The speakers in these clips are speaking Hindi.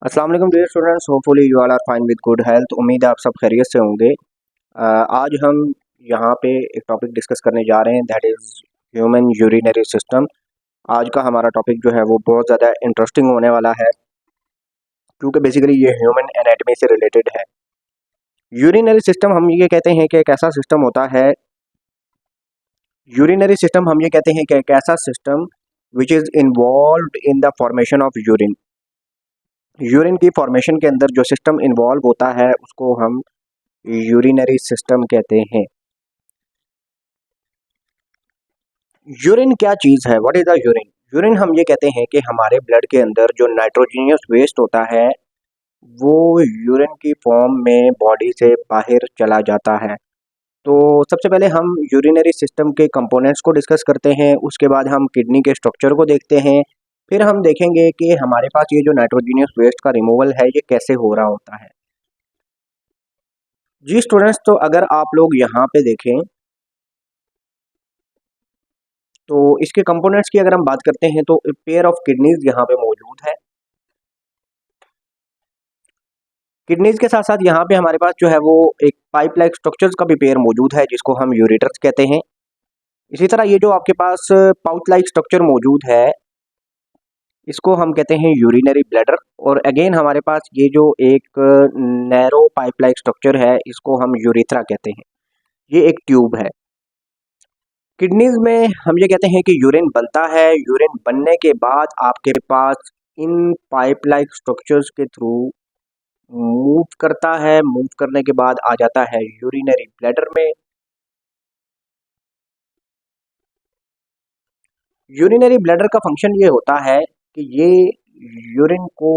अस्सलाम वालेकुम dear students, hopefully you all are fine with good health. उम्मीद है आप सब खैरियत से होंगे। आज हम यहाँ पे एक टॉपिक डिस्कस करने जा रहे हैं, that is human urinary system. आज का हमारा टॉपिक जो है वो बहुत ज़्यादा इंटरेस्टिंग होने वाला है, क्योंकि बेसिकली ये ह्यूमन एनाटमी से रिलेटेड है। यूरिनरी सिस्टम हम ये कहते हैं कि एक ऐसा सिस्टम होता है, यूरिनरी सिस्टम हम ये कहते हैं कि एक ऐसा system which is involved in the formation of urine. Urine की फॉर्मेशन के अंदर जो सिस्टम इन्वॉल्व होता है उसको हम यूरिनरी सिस्टम कहते हैं। यूरिन क्या चीज़ है? What is the urine? Urine हम ये कहते हैं कि हमारे ब्लड के अंदर जो नाइट्रोजीनियस वेस्ट होता है वो यूरिन की फॉर्म में बॉडी से बाहर चला जाता है। तो सबसे पहले हम यूरिनरी सिस्टम के कंपोनेंट्स को डिस्कस करते हैं, उसके बाद हम किडनी के स्ट्रक्चर को देखते हैं, फिर हम देखेंगे कि हमारे पास ये जो नाइट्रोजीनियस वेस्ट का रिमूवल है ये कैसे हो रहा होता है। जी स्टूडेंट्स, तो अगर आप लोग यहाँ पे देखें तो इसके कंपोनेंट्स की अगर हम बात करते हैं तो पेयर ऑफ किडनीज यहाँ पे मौजूद है। किडनीज के साथ साथ यहाँ पे हमारे पास जो है वो एक पाइप लाइक स्ट्रक्चर्स का भी पेयर मौजूद है, जिसको हम यूरेटर्स कहते हैं। इसी तरह ये जो आपके पास पाउच लाइक स्ट्रक्चर मौजूद है इसको हम कहते हैं यूरिनरी ब्लैडर। और अगेन हमारे पास ये जो एक नैरो पाइप लाइक स्ट्रक्चर है इसको हम यूरेथ्रा कहते हैं। ये एक ट्यूब है। किडनीज में हम ये कहते हैं कि यूरिन बनता है, यूरिन बनने के बाद आपके पास इन पाइप लाइक स्ट्रक्चर्स के थ्रू मूव करता है, मूव करने के बाद आ जाता है यूरिनरी ब्लैडर में। यूरिनरी ब्लैडर का फंक्शन ये होता है कि ये यूरिन को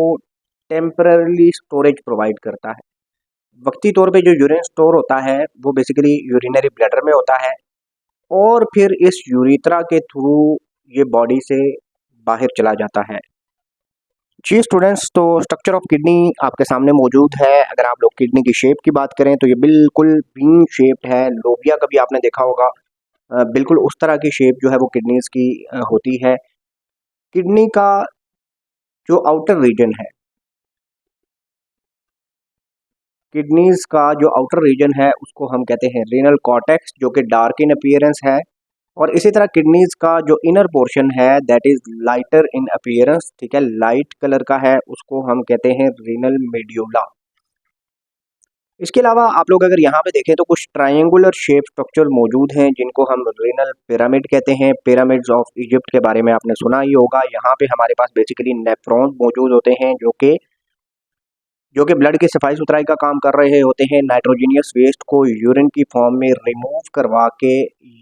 टेम्पररी स्टोरेज प्रोवाइड करता है। वक्ती तौर पे जो यूरिन स्टोर होता है वो बेसिकली यूरिनरी ब्लैडर में होता है, और फिर इस यूरिथ्रा के थ्रू ये बॉडी से बाहर चला जाता है। जी स्टूडेंट्स, तो स्ट्रक्चर ऑफ किडनी आपके सामने मौजूद है। अगर आप लोग किडनी की शेप की बात करें तो ये बिल्कुल बीन शेप्ड है। लोबिया कभी आपने देखा होगा, बिल्कुल उस तरह की शेप जो है वो किडनीज की होती है। किडनी का जो आउटर रीजन है, किडनीज का जो आउटर रीजन है उसको हम कहते हैं रीनल कॉर्टेक्स, जो कि डार्क इन अपीयरेंस है। और इसी तरह किडनीज का जो इनर पोर्शन है that is lighter in appearance, ठीक है, लाइट कलर का है, उसको हम कहते हैं रीनल मेड्यूला। इसके अलावा आप लोग अगर यहाँ पे देखें तो कुछ ट्रायंगुलर शेप स्ट्रक्चर मौजूद हैं जिनको हम रीनल पिरामिड कहते हैं। पिरामिड्स ऑफ इजिप्ट के बारे में आपने सुना ही होगा। यहाँ पे हमारे पास बेसिकली नेफ्रॉन्स मौजूद होते हैं जो कि ब्लड की सफाई सुथराई का काम कर रहे होते हैं। नाइट्रोजीनियस वेस्ट को यूरिन की फॉर्म में रिमूव करवा के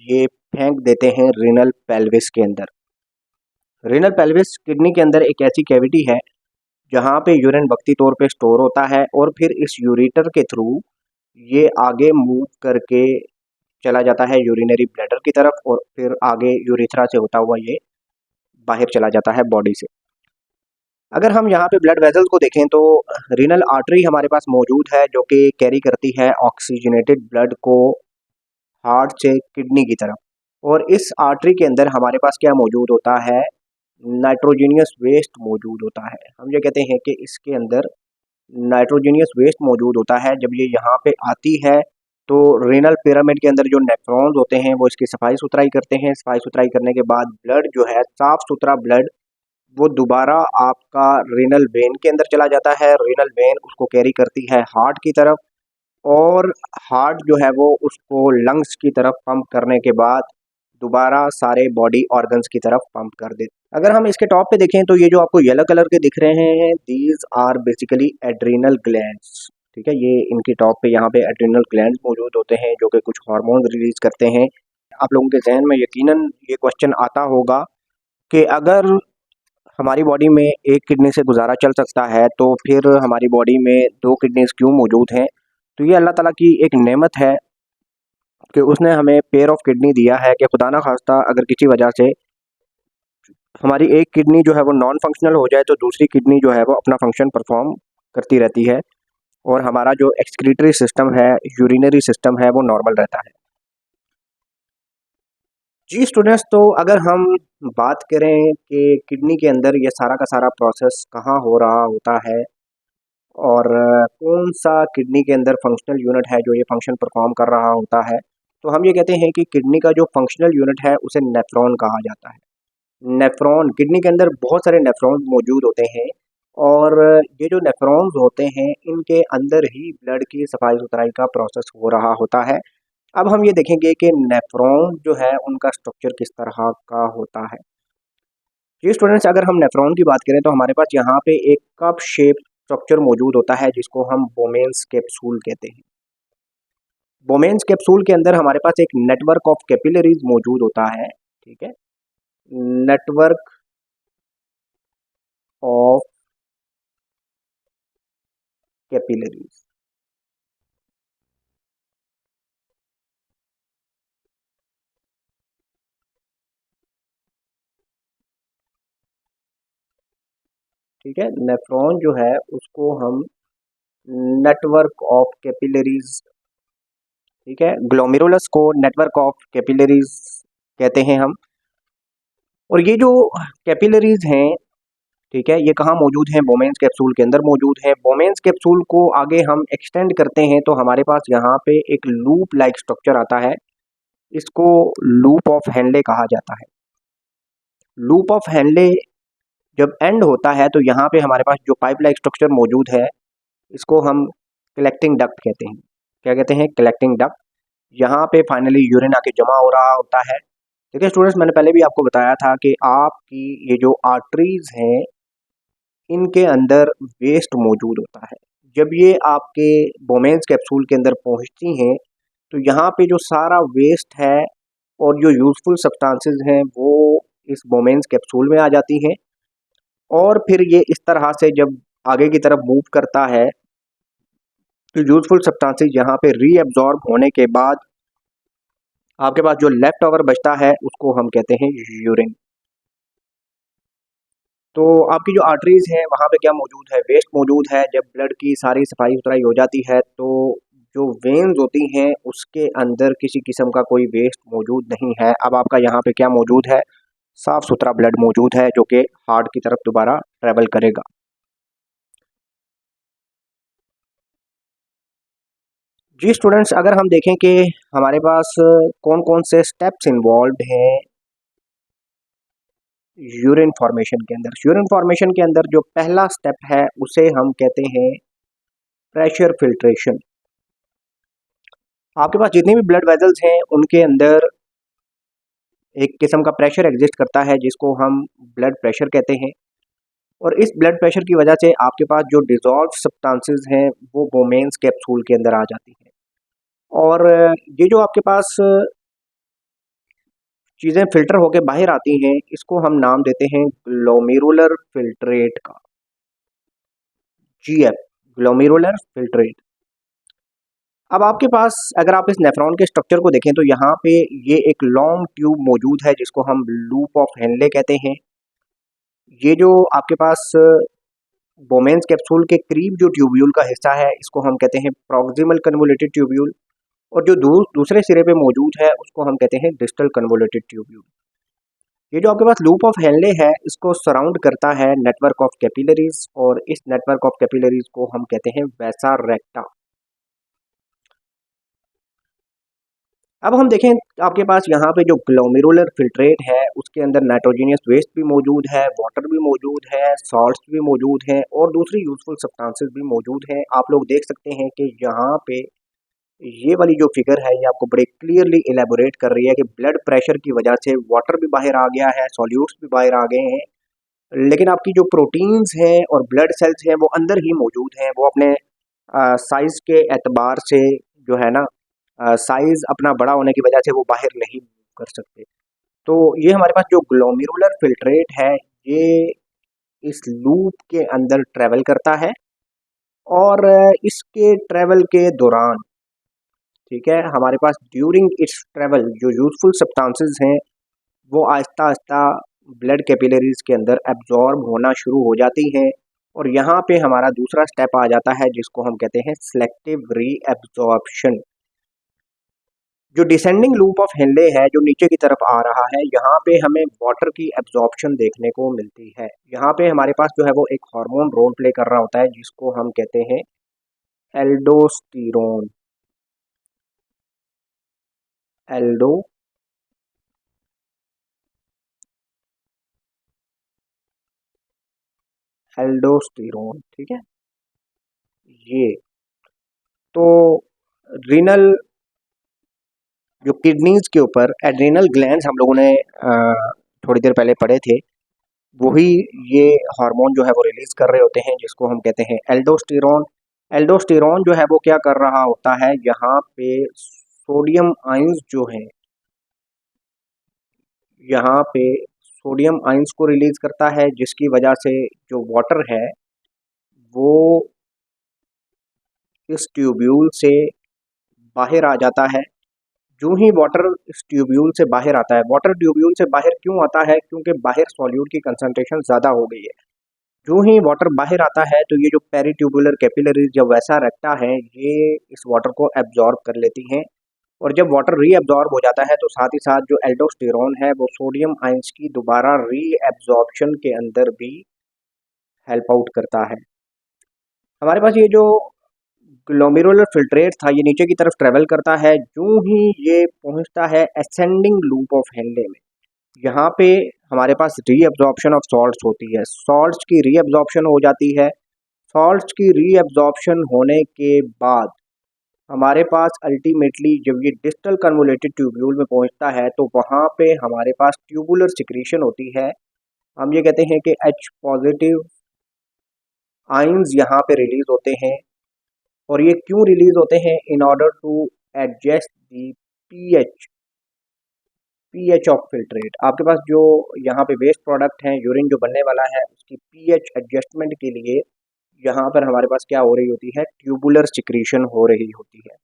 ये फेंक देते हैं रीनल पेल्विस के अंदर। रीनल पेल्विस किडनी के अंदर एक ऐसी कैविटी है जहाँ पे यूरिन वक्ती तौर पे स्टोर होता है, और फिर इस यूरेटर के थ्रू ये आगे मूव करके चला जाता है यूरिनरी ब्लैडर की तरफ, और फिर आगे यूरिथ्रा से होता हुआ ये बाहर चला जाता है बॉडी से। अगर हम यहाँ पे ब्लड वेजल्स को देखें तो रीनल आर्टरी हमारे पास मौजूद है जो कि कैरी करती है ऑक्सीजनेटेड ब्लड को हार्ट से किडनी की तरफ। और इस आर्टरी के अंदर हमारे पास क्या मौजूद होता है? नाइट्रोजीनियस वेस्ट मौजूद होता है। हम ये कहते हैं कि इसके अंदर नाइट्रोजीनियस वेस्ट मौजूद होता है। जब ये यहाँ पे आती है तो रीनल पिरामिड के अंदर जो नेफ्रॉन्स होते हैं वो इसकी सफाई सुथराई करते हैं। सफाई सुथराई करने के बाद ब्लड जो है, साफ सुथरा ब्लड, वो दोबारा आपका रीनल वेन के अंदर चला जाता है। रीनल वेन उसको कैरी करती है हार्ट की तरफ, और हार्ट जो है वो उसको लंग्स की तरफ पंप करने के बाद दोबारा सारे बॉडी ऑर्गन्स की तरफ पंप कर दे। अगर हम इसके टॉप पे देखें तो ये जो आपको येलो कलर के दिख रहे हैं these are basically adrenal glands, ठीक है। ये इनकी टॉप पे यहाँ पे एड्रीनल ग्लैंड्स मौजूद होते हैं जो कि कुछ हार्मोन रिलीज करते हैं। आप लोगों के जहन में यकीनन ये क्वेश्चन आता होगा कि अगर हमारी बॉडी में एक किडनी से गुजारा चल सकता है तो फिर हमारी बॉडी में दो किडनीज क्यों मौजूद हैं? तो ये अल्लाह ताला की एक नेमत है कि उसने हमें पेयर ऑफ किडनी दिया है कि खुदा ना खास्ता अगर किसी वजह से हमारी एक किडनी जो है वो नॉन फंक्शनल हो जाए तो दूसरी किडनी जो है वो अपना फंक्शन परफॉर्म करती रहती है, और हमारा जो एक्सक्रीटरी सिस्टम है, यूरिनरी सिस्टम है, वो नॉर्मल रहता है। जी स्टूडेंट्स, तो अगर हम बात करें कि किडनी के अंदर ये सारा का सारा प्रोसेस कहाँ हो रहा होता है, और कौन सा किडनी के अंदर फंक्शनल यूनिट है जो ये फंक्शन परफॉर्म कर रहा होता है, तो हम ये कहते हैं कि किडनी का जो फंक्शनल यूनिट है उसे नेफ्रॉन कहा जाता है। नेफ्रॉन, किडनी के अंदर बहुत सारे नेफ्रॉन्स मौजूद होते हैं और ये जो नेफ्रॉन्स होते हैं इनके अंदर ही ब्लड की सफाई सुथराई का प्रोसेस हो रहा होता है। अब हम ये देखेंगे कि नेफ्रॉन जो है उनका स्ट्रक्चर किस तरह का होता है। जी स्टूडेंट्स, अगर हम नेफ्रॉन की बात करें तो हमारे पास यहाँ पे एक कप शेप स्ट्रक्चर मौजूद होता है जिसको हम बोमेन्स कैप्सूल कहते हैं। बोमेन्स कैप्सूल के अंदर हमारे पास एक नेटवर्क ऑफ कैपिलरीज मौजूद होता है। ठीक है, नेटवर्क ऑफ कैपिलरीज। ठीक है, नेफ्रॉन जो है उसको हम नेटवर्क ऑफ कैपिलरीज, ठीक है, ग्लोमेरुलस को नेटवर्क ऑफ कैपिलरीज कहते हैं हम। और ये जो कैपिलरीज हैं, ठीक है, ये कहाँ मौजूद हैं? बोमेन्स कैप्सूल के अंदर मौजूद है। बोमेन्स कैप्सूल को आगे हम एक्सटेंड करते हैं तो हमारे पास यहाँ पे एक लूप लाइक स्ट्रक्चर आता है, इसको लूप ऑफ हेनले कहा जाता है। लूप ऑफ हेनले जब एंड होता है तो यहाँ पे हमारे पास जो पाइप लाइक स्ट्रक्चर मौजूद है इसको हम कलेक्टिंग डक्ट कहते हैं। क्या कहते हैं? Collecting duct. यहाँ पे फाइनली यूरिन आके जमा हो रहा होता है। देखिए स्टूडेंट्स, मैंने पहले भी आपको बताया था कि आपकी ये जो आर्टरीज हैं इनके अंदर वेस्ट मौजूद होता है। जब ये आपके बोमेन्स कैप्सूल के अंदर पहुंचती हैं तो यहाँ पे जो सारा वेस्ट है और जो यूजफुल सब्सटेंसेस हैं वो इस बोमेन्स कैप्सूल में आ जाती हैं और फिर ये इस तरह से जब आगे की तरफ मूव करता है तो यूजफुल सब्सटेंसेस यहाँ पे रीअब्जॉर्ब होने के बाद आपके पास जो लेफ्ट ओवर बचता है उसको हम कहते हैं यूरिन। तो आपकी जो आर्टरीज है वहाँ पे क्या मौजूद है? वेस्ट मौजूद है। जब ब्लड की सारी सफाई सुथराई हो जाती है तो जो वेन्स होती हैं उसके अंदर किसी किस्म का कोई वेस्ट मौजूद नहीं है। अब आपका यहाँ पे क्या मौजूद है? साफ सुथरा ब्लड मौजूद है जो कि हार्ट की तरफ दोबारा ट्रेवल करेगा। जी स्टूडेंट्स, अगर हम देखें कि हमारे पास कौन कौन से स्टेप्स इन्वॉल्व हैं यूरिन फॉर्मेशन के अंदर। यूरिन फॉर्मेशन के अंदर जो पहला स्टेप है उसे हम कहते हैं प्रेशर फिल्ट्रेशन। आपके पास जितनी भी ब्लड वेजल्स हैं उनके अंदर एक किस्म का प्रेशर एग्जिस्ट करता है जिसको हम ब्लड प्रेशर कहते हैं और इस ब्लड प्रेशर की वजह से आपके पास जो डिजॉल्व सब्सटेंसेस हैं वो बोमेन्स कैप्सूल के अंदर आ जाती हैं और ये जो आपके पास चीज़ें फिल्टर होके बाहर आती हैं इसको हम नाम देते हैं ग्लोमेरुलर फिल्ट्रेट का। GF, glomerular filtrate. अब आपके पास अगर आप इस नेफ्रॉन के स्ट्रक्चर को देखें तो यहाँ पे ये एक लॉन्ग ट्यूब मौजूद है जिसको हम लूप ऑफ हेनले कहते हैं। ये जो आपके पास बोमेन्स कैप्सूल के करीब जो ट्यूब्यूल का हिस्सा है इसको हम कहते हैं प्रॉक्सिमल कन्वोल्यूटेड ट्यूब्यूल और जो दूसरे सिरे पे मौजूद है उसको हम कहते हैं डिस्टल कन्वोल्यूटेड ट्यूब्यूल। ये जो आपके पास लूप ऑफ हेनले है इसको सराउंड करता है नेटवर्क ऑफ कैपिलरीज और इस नेटवर्क ऑफ कैपिलरीज को हम कहते हैं वैसा रेक्टा। अब हम देखें आपके पास यहाँ पे जो ग्लोमेरुलर फिल्ट्रेट है उसके अंदर नाइट्रोजीनियस वेस्ट भी मौजूद है, वाटर भी मौजूद है, सॉल्ट्स भी मौजूद हैं और दूसरी यूजफुल सब्सटेंसेस भी मौजूद हैं। आप लोग देख सकते हैं कि यहाँ पे ये वाली जो फिगर है ये आपको बड़े क्लियरली एलेबोरेट कर रही है कि ब्लड प्रेशर की वजह से वाटर भी बाहर आ गया है, सॉल्यूट्स भी बाहर आ गए हैं, लेकिन आपकी जो प्रोटीन्स हैं और ब्लड सेल्स हैं वो अंदर ही मौजूद हैं। वो अपने साइज के एतबार से जो है ना, साइज अपना बड़ा होने की वजह से वो बाहर नहीं कर सकते। तो ये हमारे पास जो ग्लोमेरुलर फिल्ट्रेट है ये इस लूप के अंदर ट्रेवल करता है और इसके ट्रेवल के दौरान, ठीक है, हमारे पास ड्यूरिंग इट्स ट्रेवल जो यूजफुल सब्सटेंसेस हैं वो आहिस्ता आहिस्ता ब्लड कैपिलरीज के अंदर एब्जॉर्ब होना शुरू हो जाती हैं और यहाँ पे हमारा दूसरा स्टेप आ जाता है जिसको हम कहते हैं सिलेक्टिव री एब्जॉर्प्शन। जो डिसेंडिंग लूप ऑफ हेनले है, जो नीचे की तरफ आ रहा है, यहाँ पे हमें वाटर की एब्जॉर्प्शन देखने को मिलती है। यहाँ पे हमारे पास जो है वो एक हार्मोन रोल प्ले कर रहा होता है जिसको हम कहते हैं एल्डोस्टेरोन। एल्डो एल्डोस्टेरोन, ठीक है। ये तो रीनल जो किडनीज के ऊपर एड्रिनल ग्लैंड्स हम लोगों ने थोड़ी देर पहले पढ़े थे, वही ये हार्मोन जो है वो रिलीज कर रहे होते हैं जिसको हम कहते हैं एल्डोस्टेरोन। एल्डोस्टेरोन जो है वो क्या कर रहा होता है, यहाँ पे सोडियम आयंस जो हैं, यहाँ पे सोडियम आयंस को रिलीज करता है, जिसकी वजह से जो वाटर है वो इस ट्यूब्यूल से बाहर आ जाता है। जो ही वाटर इस ट्यूब्यूल से बाहर आता है, वाटर ट्यूब्यूल से बाहर क्यों आता है, क्योंकि बाहर सॉल्यूट की कंसंट्रेशन ज़्यादा हो गई है। जो ही वाटर बाहर आता है तो ये जो पेरीट्यूबुलर कैपिलरीज जब वैसा रखता है, ये इस वाटर को एब्जॉर्ब कर लेती हैं। और जब वाटर रीअब्जॉर्ब हो जाता है तो साथ ही साथ जो एल्डोस्टेरोन है वो सोडियम आयंस की दोबारा रीएब्जॉर्प्शन के अंदर भी हेल्प आउट करता है। हमारे पास ये जो ग्लोमेरुलर फिल्ट्रेट था, ये नीचे की तरफ ट्रेवल करता है। जो ही ये पहुंचता है असेंडिंग लूप ऑफ हेनले में, यहाँ पे हमारे पास रीअब्जॉर्प्शन ऑफ सॉल्ट्स होती है। सॉल्ट्स की रीअब्जॉर्प्शन हो जाती है। सॉल्ट्स की रीअब्जॉर्प्शन होने के बाद हमारे पास अल्टीमेटली जब ये डिस्टल कन्वोलेटेड ट्यूब्यूल में पहुंचता है तो वहाँ पे हमारे पास ट्यूबुलर सिक्रीशन होती है। हम ये कहते हैं कि H पॉजिटिव आयंस यहाँ पे रिलीज होते हैं। और ये क्यों रिलीज होते हैं? In order to adjust the pH of filtrate. आपके पास जो यहाँ पे वेस्ट प्रोडक्ट हैं, यूरिन जो बनने वाला है, उसकी पीएच एडजस्टमेंट के लिए यहाँ पर हमारे पास क्या हो रही होती है, ट्यूबुलर सिक्रीशन हो रही होती है।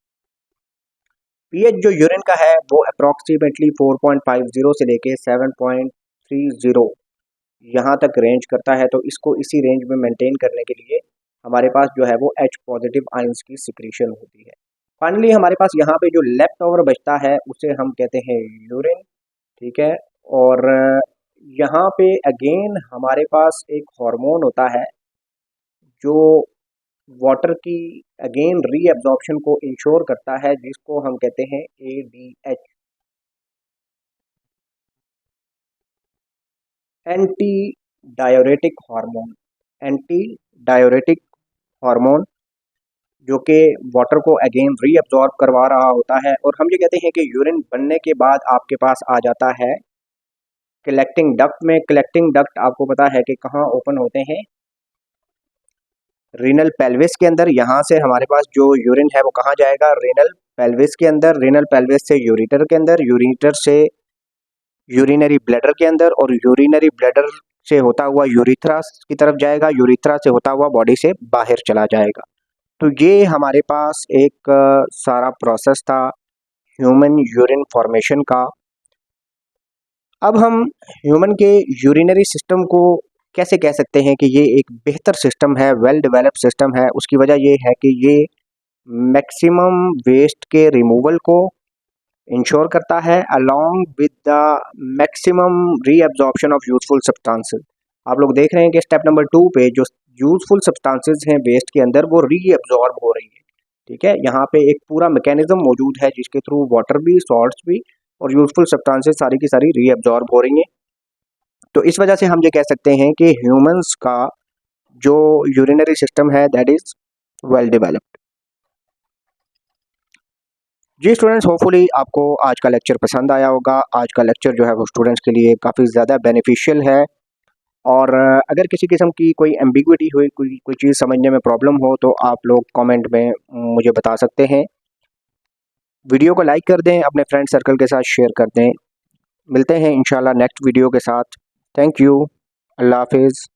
पीएच जो यूरिन का है वो अप्रॉक्सीमेटली 4.50 से लेके 7.30 यहाँ तक रेंज करता है। तो इसको इसी रेंज में मेंटेन करने के लिए हमारे पास जो है वो H पॉजिटिव आयंस की सिक्रीशन होती है। फाइनली हमारे पास यहाँ पे जो लेफ्ट ओवर बचता है उसे हम कहते हैं यूरिन, ठीक है। और यहाँ पे अगेन हमारे पास एक हार्मोन होता है जो वाटर की अगेन रीअब्जॉर्प्शन को इंश्योर करता है, जिसको हम कहते हैं ADH, anti diuretic hormone. Anti diuretic hormone जो कि वाटर को अगेन रीअब्जॉर्ब करवा रहा होता है। और हम ये कहते हैं कि यूरिन बनने के बाद आपके पास आ जाता है कलेक्टिंग डक्ट में। कलेक्टिंग डक्ट आपको पता है कि कहाँ ओपन होते हैं, रीनल पेल्विस के अंदर। यहाँ से हमारे पास जो यूरिन है वो कहाँ जाएगा, रीनल पेल्विस के अंदर। रीनल पेल्विस से यूरिटर के अंदर, यूरिटर से यूरिनरी ब्लैडर के अंदर, और यूरिनरी ब्लैडर से होता हुआ यूरिथ्रा की तरफ जाएगा, यूरिथ्रा से होता हुआ बॉडी से बाहर चला जाएगा। तो ये हमारे पास एक सारा प्रोसेस था ह्यूमन यूरिन फॉर्मेशन का। अब हम ह्यूमन के यूरिनरी सिस्टम को कैसे कह सकते हैं कि ये एक बेहतर सिस्टम है, वेल डेवलप्ड सिस्टम है? उसकी वजह ये है कि ये मैक्सिमम वेस्ट के रिमूवल को इंश्योर करता है along with the maximum reabsorption of useful substances. आप लोग देख रहे हैं कि स्टेप नंबर 2 पे जो यूजफुल सब्सटेंसेस हैं वेस्ट के अंदर, वो रीअब्जॉर्ब हो रही है, ठीक है। यहाँ पे एक पूरा मैकेनिज्म मौजूद है जिसके थ्रू वाटर भी, सॉल्ट्स भी और यूजफुल सब्सटेंसेस सारी की सारी रीअब्जॉर्ब हो रही हैं। तो इस वजह से हम ये कह सकते हैं कि ह्यूमंस का जो यूरिनरी सिस्टम है दैट इज वेल डेवलप्ड। जी स्टूडेंट्स, होपफुली आपको आज का लेक्चर पसंद आया होगा। आज का लेक्चर जो है वो स्टूडेंट्स के लिए काफ़ी ज़्यादा बेनिफिशियल है। और अगर किसी किस्म की कोई एम्बिग्विटी हुई, कोई चीज़ समझने में प्रॉब्लम हो तो आप लोग कमेंट में मुझे बता सकते हैं। वीडियो को लाइक कर दें, अपने फ्रेंड सर्कल के साथ शेयर कर दें। मिलते हैं इंशाल्लाह नेक्स्ट वीडियो के साथ। Thank you. अल्लाह हाफिज़।